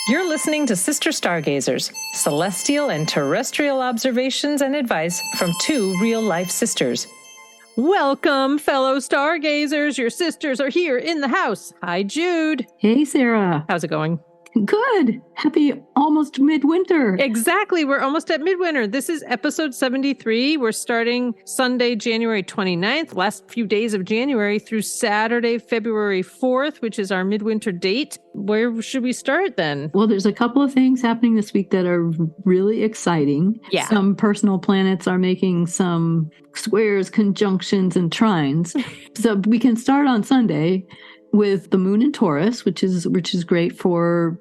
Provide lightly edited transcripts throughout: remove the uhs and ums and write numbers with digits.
You're listening to Sister Stargazers, celestial and terrestrial observations and advice from two real-life sisters. Welcome, fellow stargazers. Your sisters are here in the house. Hi, Jude. Hey, Sarah. How's it going? Good. Happy almost midwinter. Exactly. We're almost at midwinter. This is episode 73. We're starting Sunday, January 29th, last few days of January, through Saturday, February 4th, which is our midwinter date. Where should we start then? Well, there's a couple of things happening this week that are really exciting. Yeah. Some personal planets are making some squares, conjunctions, and trines. So we can start on Sunday with the moon in Taurus, which is great for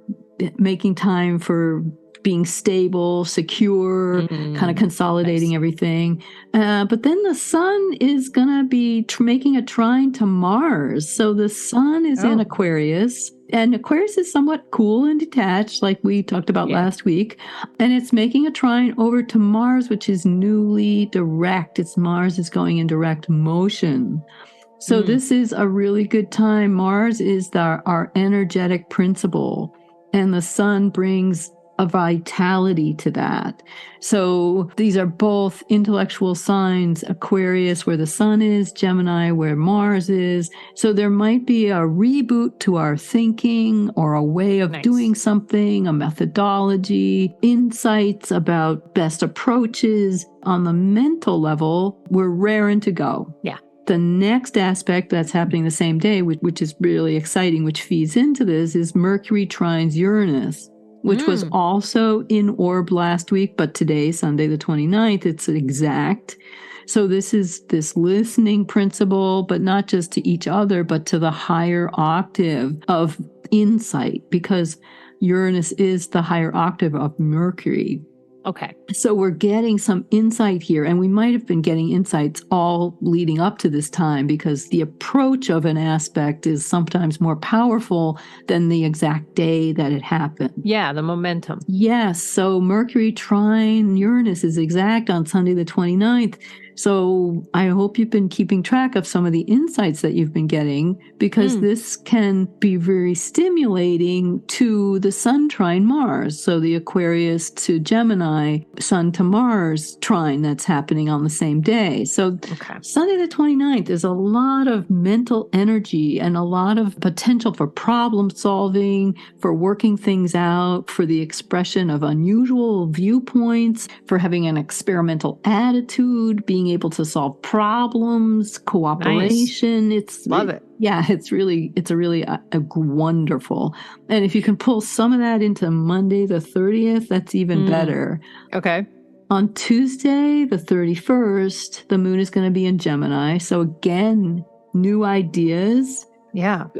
making time for being stable, secure, kind of consolidating everything. But then the sun is going to be making a trine to Mars. So the sun is in Aquarius. And Aquarius is somewhat cool and detached, like we talked about last week. And it's making a trine over to Mars, which is newly direct. Mars is going in direct motion. So this is a really good time. Mars is our energetic principle, and the sun brings a vitality to that. So these are both intellectual signs: Aquarius, where the sun is; Gemini, where Mars is. So there might be a reboot to our thinking, or a way of doing something, a methodology, insights about best approaches. On the mental level, we're raring to go. Yeah. The next aspect that's happening the same day, which is really exciting, which feeds into this, is Mercury trines Uranus, which was also in orb last week, but today, Sunday the 29th, it's exact. So this is this listening principle, but not just to each other, but to the higher octave of insight, because Uranus is the higher octave of Mercury. Okay. So we're getting some insight here, and we might have been getting insights all leading up to this time, because the approach of an aspect is sometimes more powerful than the exact day that it happened. Yeah, the momentum. Yes. So Mercury trine Uranus is exact on Sunday the 29th. So I hope you've been keeping track of some of the insights that you've been getting, because this can be very stimulating to the sun trine Mars. So the Aquarius to Gemini, sun to Mars trine that's happening on the same day. So Sunday the 29th is a lot of mental energy and a lot of potential for problem solving, for working things out, for the expression of unusual viewpoints, for having an experimental attitude, being able to solve problems, cooperation. Love it. Yeah, it's really a wonderful. And if you can pull some of that into Monday the 30th, that's even better. Okay. On Tuesday the 31st, the moon is going to be in Gemini. So again, new ideas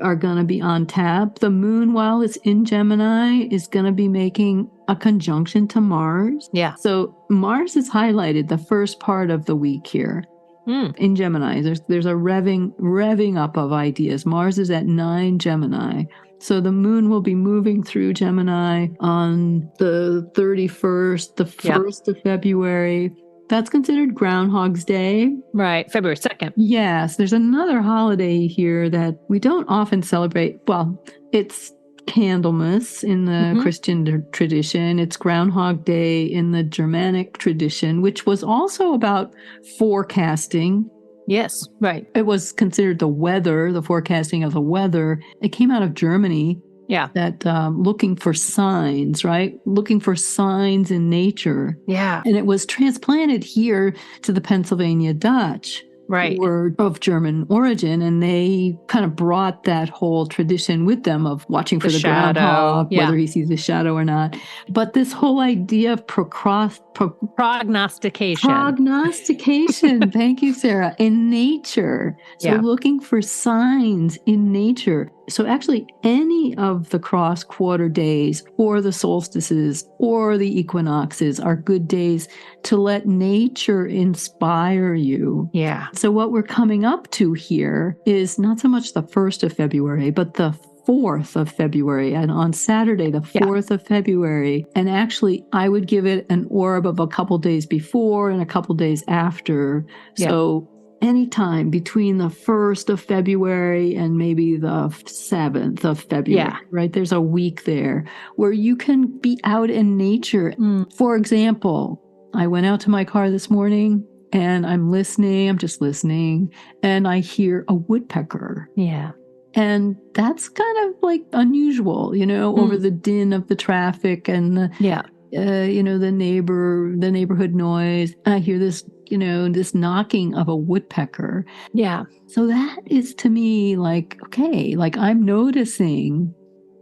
are going to be on tap. The moon, while it's in Gemini, is going to be making a conjunction to Mars. Yeah. So Mars is highlighted the first part of the week here in Gemini. There's a revving up of ideas. Mars is at 9 Gemini. So the moon will be moving through Gemini on the 31st, the 1st of February. That's considered Groundhog's Day. Right, February 2nd. Yes, there's another holiday here that we don't often celebrate. Well, it's Candlemas in the Christian tradition. It's Groundhog Day in the Germanic tradition, which was also about forecasting. Yes, right. It was considered the weather, the forecasting of the weather. It came out of Germany. Yeah. That looking for signs, right? Looking for signs in nature. Yeah. And it was transplanted here to the Pennsylvania Dutch. Right. Were of German origin, and they kind of brought that whole tradition with them of watching for the shadow, groundhog, whether he sees the shadow or not. But this whole idea of prognostication. Prognostication. Thank you, Sarah. In nature. So looking for signs in nature. So actually any of the cross quarter days or the solstices or the equinoxes are good days to let nature inspire you. Yeah. So what we're coming up to here is not so much the 1st of February, but the 4th of February, and on Saturday, the 4th of February. And actually, I would give it an orb of a couple days before and a couple days after. So anytime between the 1st of February and maybe the 7th of February, right? There's a week there where you can be out in nature. For example, I went out to my car this morning and I'm just listening, and I hear a woodpecker. Yeah. And that's kind of like unusual, over the din of the traffic and the, the neighborhood noise. I hear this, this knocking of a woodpecker. Yeah. So that is to me like, okay, like I'm noticing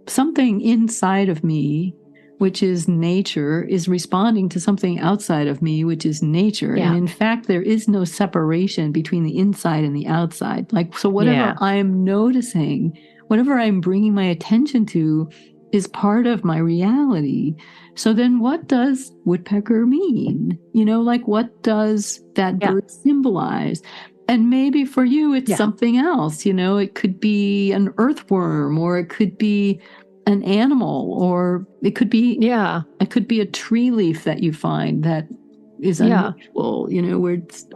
something inside of me, which is nature, is responding to something outside of me, which is nature. Yeah. And in fact, there is no separation between the inside and the outside. Like, so whatever I'm noticing, whatever I'm bringing my attention to is part of my reality. So then what does woodpecker mean? Like what does that bird symbolize? And maybe for you, it's something else. It could be an earthworm, or it could be an animal, or it could be a tree leaf that you find that is unusual.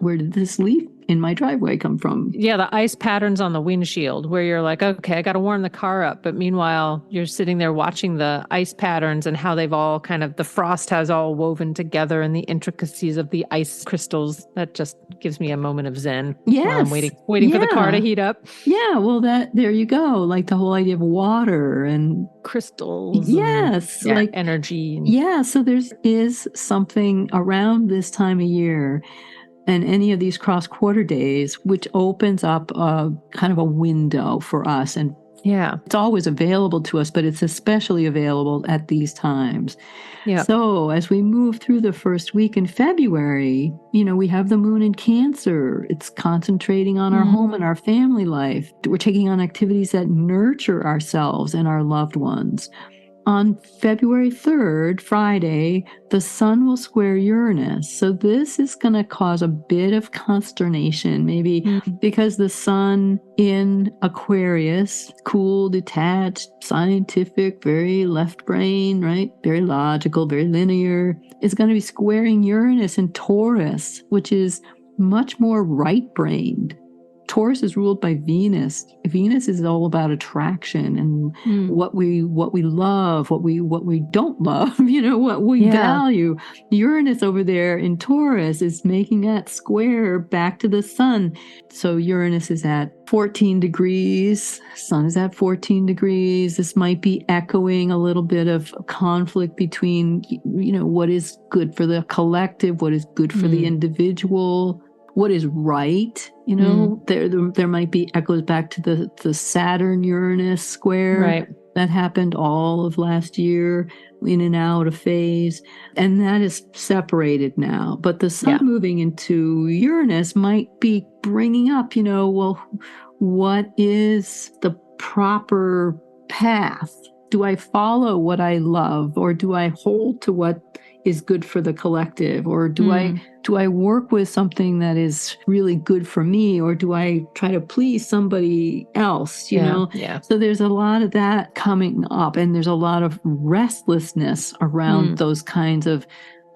Where did this leaf in my driveway come from? Yeah, the ice patterns on the windshield where you're like, okay, I got to warm the car up. But meanwhile, you're sitting there watching the ice patterns and how they've all the frost has all woven together, and the intricacies of the ice crystals. That just gives me a moment of zen. Yes. While I'm waiting for the car to heat up. Yeah, well, there you go. Like the whole idea of water and crystals. Yes. And, like energy. So there is something around this time of year and any of these cross-quarter days, which opens up a kind of a window for us. And it's always available to us, but it's especially available at these times. Yeah. So as we move through the first week in February, we have the moon in Cancer. It's concentrating on our home and our family life. We're taking on activities that nurture ourselves and our loved ones. On February 3rd, Friday, the sun will square Uranus. So this is going to cause a bit of consternation, maybe because the sun in Aquarius, cool, detached, scientific, very left brain, right? Very logical, very linear, is going to be squaring Uranus in Taurus, which is much more right-brained. Taurus is ruled by Venus. Venus is all about attraction and what we love, what we don't love, what we value. Uranus over there in Taurus is making that square back to the sun. So Uranus is at 14 degrees. Sun is at 14 degrees. This might be echoing a little bit of conflict between, what is good for the collective, what is good for the individual, what is right. There might be echoes back to the Saturn-Uranus square that happened all of last year, in and out of phase. And that is separated now. But the sun moving into Uranus might be bringing up, what is the proper path? Do I follow what I love, or do I hold to what is good for the collective, or do I work with something that is really good for me, or do I try to please somebody else, you know? Yeah. So there's a lot of that coming up, and there's a lot of restlessness around those kinds of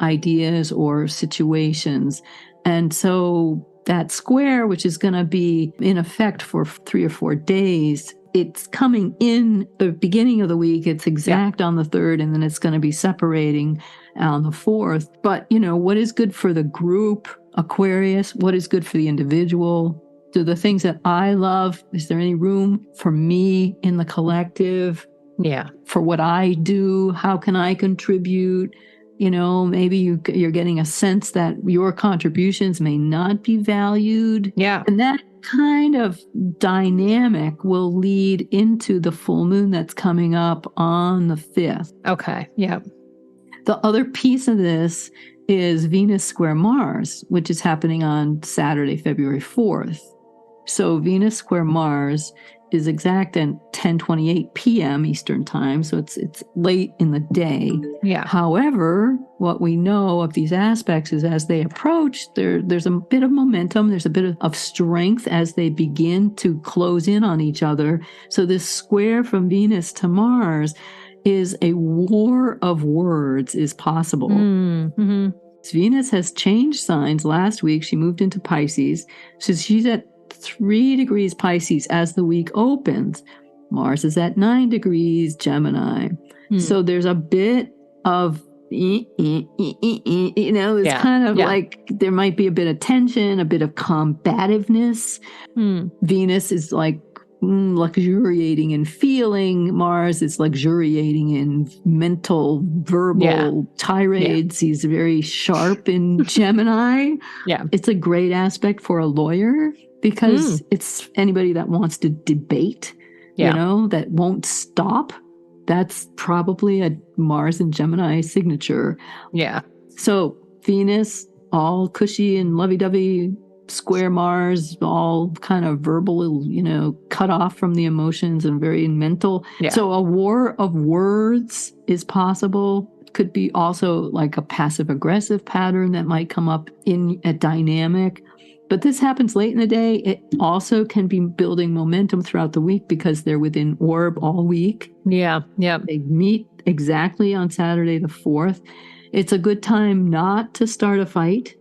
ideas or situations. And so that square, which is going to be in effect for 3 or 4 days, it's coming in the beginning of the week. It's exact on the 3rd, and then it's going to be separating on the 4th. But, what is good for the group, Aquarius? What is good for the individual? Do the things that I love, is there any room for me in the collective? Yeah. For what I do, how can I contribute? Maybe you're getting a sense that your contributions may not be valued. Yeah. And that kind of dynamic will lead into the full moon that's coming up on the 5th. Okay. Yeah. The other piece of this is Venus square Mars, which is happening on Saturday, February 4th. So Venus square Mars is exact at 10:28 p.m. Eastern time, so it's late in the day. Yeah. However, what we know of these aspects is as they approach, there's a bit of momentum, there's a bit of strength as they begin to close in on each other. So this square from Venus to Mars is a war of words is possible. Mm-hmm. Venus has changed signs last week. She moved into Pisces. So she's at 3 degrees Pisces as the week opens. Mars is at 9 degrees Gemini. So there's a bit of, it's kind of like there might be a bit of tension, a bit of combativeness. Venus is like luxuriating in feeling. Mars is luxuriating in mental, verbal tirades. He's very sharp in Gemini. It's a great aspect for a lawyer because it's anybody that wants to debate, that won't stop. That's probably a Mars and Gemini signature. So Venus, all cushy and lovey-dovey, square Mars, all kind of verbal, cut off from the emotions and very mental. So a war of words is possible. Could be also like a passive-aggressive pattern that might come up in a dynamic. But this happens late in the day. It also can be building momentum throughout the week because they're within orb all week. They meet exactly on Saturday the 4th. It's a good time not to start a fight.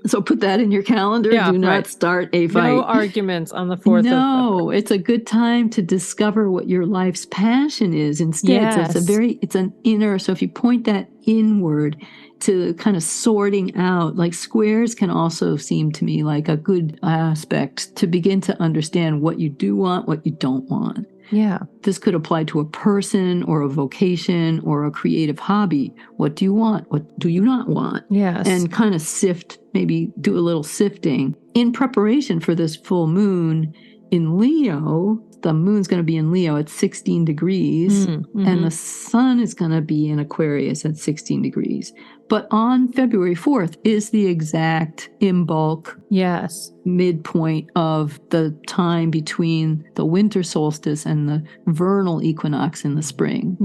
So put that in your calendar. Do not start a fight. No arguments on the 4th. No, it's a good time to discover what your life's passion is instead. So it's an inner. So if you point that inward to kind of sorting out, like squares can also seem to me like a good aspect to begin to understand what you do want, what you don't want. This could apply to a person or a vocation or a creative hobby. What do you want? What do you not want? And kind of sift, maybe do a little sifting. In preparation for this full moon in Leo, the moon's going to be in Leo at 16 degrees, and the sun is going to be in Aquarius at 16 degrees. But on February 4th is the exact Imbolc midpoint of the time between the winter solstice and the vernal equinox in the spring.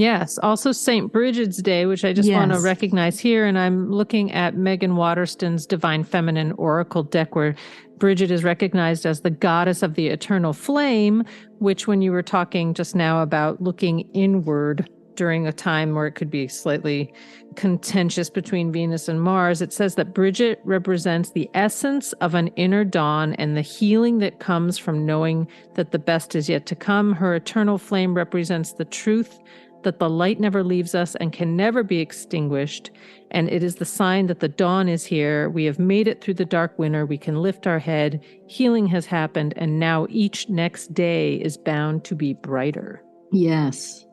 Also St. Bridget's Day, which I just want to recognize here. And I'm looking at Megan Waterston's Divine Feminine Oracle deck, where Bridget is recognized as the goddess of the eternal flame, which when you were talking just now about looking inward during a time where it could be slightly contentious between Venus and Mars, it says that Bridget represents the essence of an inner dawn and the healing that comes from knowing that the best is yet to come. Her eternal flame represents the truth that the light never leaves us and can never be extinguished. And it is the sign that the dawn is here. We have made it through the dark winter. We can lift our head. Healing has happened. And now each next day is bound to be brighter. Yes.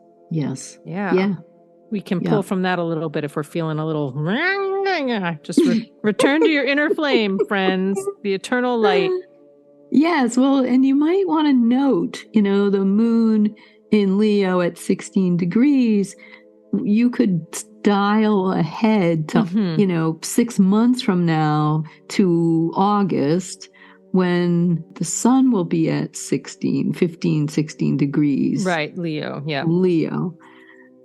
We can pull from that a little bit if we're feeling a little, just return to your inner flame, friends, the eternal light. Yes. Well, and you might want to note, the moon in Leo at 16 degrees, you could dial ahead to, 6 months from now to August, when the sun will be at 16 degrees. Right, Leo, Leo.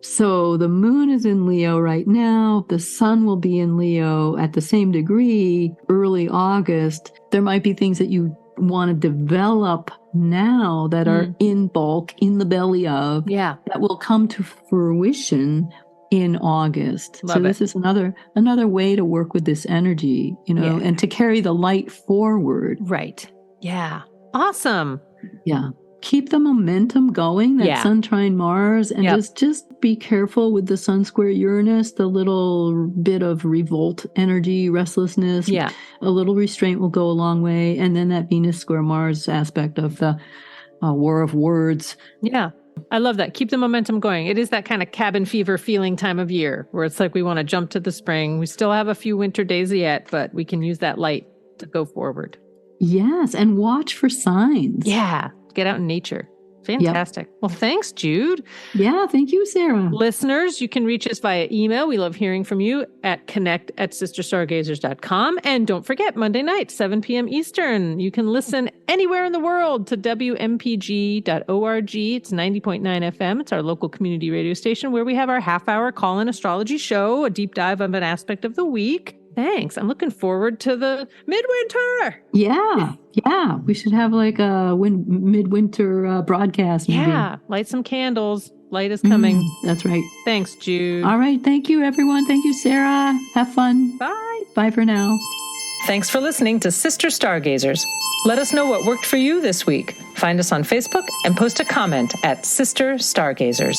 So the moon is in Leo right now. The sun will be in Leo at the same degree early August. There might be things that you want to develop now that are in bulk, in the belly of, that will come to fruition in August. This is another way to work with this energy, and to carry the light forward. Right. Yeah. Awesome. Yeah. Keep the momentum going, that Sun trine Mars, and just be careful with the Sun square Uranus, the little bit of revolt energy, restlessness. A little restraint will go a long way. And then that Venus square Mars aspect of the war of words. I love that. Keep the momentum going. It is that kind of cabin fever feeling time of year where it's like we want to jump to the spring. We still have a few winter days yet, but we can use that light to go forward. Yes, and watch for signs. Get out in nature. Fantastic. Well, thanks, Jude. Yeah, thank you, Sarah. Listeners, you can reach us via email. We love hearing from you at connect@sisterstargazers.com. And don't forget, Monday night, 7 p.m. Eastern. You can listen anywhere in the world to WMPG.org. It's 90.9 FM. It's our local community radio station where we have our half-hour call-in astrology show, a deep dive of an aspect of the week. Thanks. I'm looking forward to the midwinter. Yeah. We should have like a midwinter broadcast. Maybe. Light some candles. Light is coming. That's right. Thanks, Jude. All right. Thank you, everyone. Thank you, Sarah. Have fun. Bye. Bye for now. Thanks for listening to Sister Stargazers. Let us know what worked for you this week. Find us on Facebook and post a comment at Sister Stargazers.